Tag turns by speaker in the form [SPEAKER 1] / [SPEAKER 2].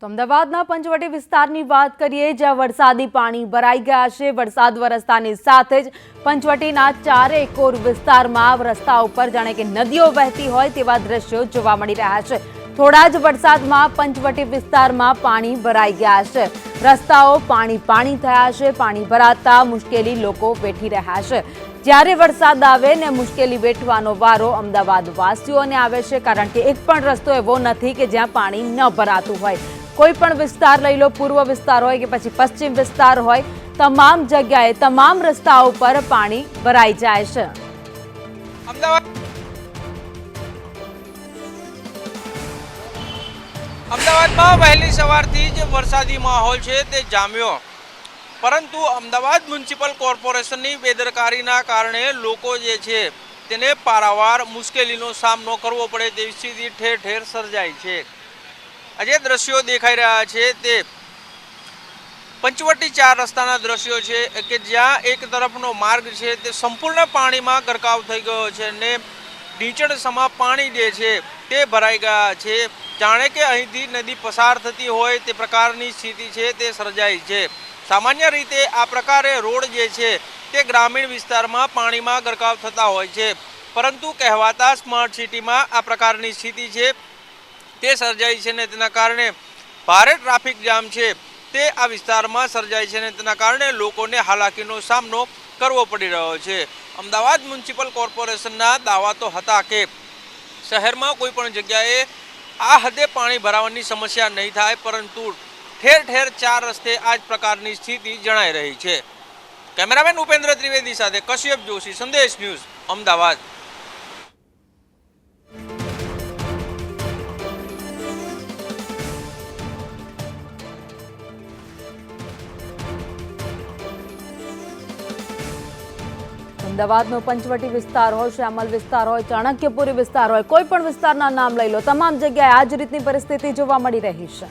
[SPEAKER 1] તો અમદાવાદના પંચવટી વિસ્તારની વાત કરીએ, જ્યાં વરસાદી પાણી ભરાઈ ગયા છે। વરસાદ વરસતાની સાથે જ પંચવટીના ચારેય કોર વિસ્તારમાં રસ્તા ઉપર જાણે કે નદીઓ વહેતી હોય તેવા દ્રશ્યો જોવા મળી રહ્યા છે। થોડા જ વરસાદમાં પંચવટી વિસ્તારમાં પાણી ભરાઈ ગયા છે। રસ્તાઓ પાણી થયા છે। પાણી ભરાતા મુશ્કેલી લોકો વેઠી રહ્યા છે। જ્યારે વરસાદ આવે ને મુશ્કેલી વેઠવાનો વારો અમદાવાદ વાસીઓને આવે છે, કારણ કે એક પણ રસ્તો એવો નથી કે જ્યાં પાણી ન ભરાતું હોય। કોઈ પણ વિસ્તાર લઈ લો, પૂર્વ વિસ્તાર હોય કે પછી પશ્ચિમ વિસ્તાર હોય, તમામ જગ્યાએ તમામ રસ્તાઓ પર પાણી ભરાઈ જાય છે।
[SPEAKER 2] અમદાવાદમાં વહેલી સવારથી જ વરસાદી માહોલ છે તે જામ્યો, પરંતુ અમદાવાદ મ્યુનિસિપલ કોર્પોરેશનની બેદરકારીના કારણે લોકો જે છે તેને પારાવાર મુશ્કેલીનો સામનો કરવો પડે તેવી સ્થિતિ ઠેર ઠેર સર્જાઈ છે। આજે દ્રશ્યો દેખાઈ રહ્યા છે તે પંચવટી 4 રસ્તાના દ્રશ્યો છે કે જ્યાં એક તરફનો માર્ગ છે તે સંપૂર્ણ પાણીમાં ગરકાવ થઈ ગયો છે અને ઢીંચણસમા પાણી જે છે તે ભરાઈ ગયા છે। જાણે કે અહીંથી નદી પસાર થતી હોય તે પ્રકારની સ્થિતિ છે તે સર્જાઈ છે। સામાન્ય રીતે આ પ્રકારે રોડ જે છે તે ગ્રામીણ વિસ્તારમાં પાણીમાં ગરકાવ થતા હોય છે, પરંતુ કહેવાતા સ્માર્ટ સિટીમાં આ પ્રકારની સ્થિતિ છે તે સર્જાઈ છે ને તેના કારણે ભારે ટ્રાફિક જામ છે તે આ વિસ્તારમાં સર્જાય છે અને તેના કારણે લોકોને હાલાકીનો સામનો કરવો પડી રહ્યો છે। અમદાવાદ મ્યુનિસિપલ કોર્પોરેશનના દાવા તો હતા કે શહેરમાં કોઈ પણ જગ્યાએ આ હદે પાણી ભરાવાની સમસ્યા નહીં થાય, પરંતુ ઠેર ઠેર 4 રસ્તે આ જ પ્રકારની સ્થિતિ જણાઈ રહી છે। કેમેરામેન ઉપેન્દ્ર ત્રિવેદી સાથે કશ્યપ જોશી, સંદેશ ન્યૂઝ, અમદાવાદ।
[SPEAKER 1] અમદાવાદનો પંચવટી વિસ્તાર હોય, શ્યામલ વિસ્તાર હોય, ચાણક્યપુરી વિસ્તાર હોય, કોઈ પણ વિસ્તારના નામ લઈ લો, તમામ જગ્યાએ આ જ રીતની પરિસ્થિતિ જોવા મળી રહી છે।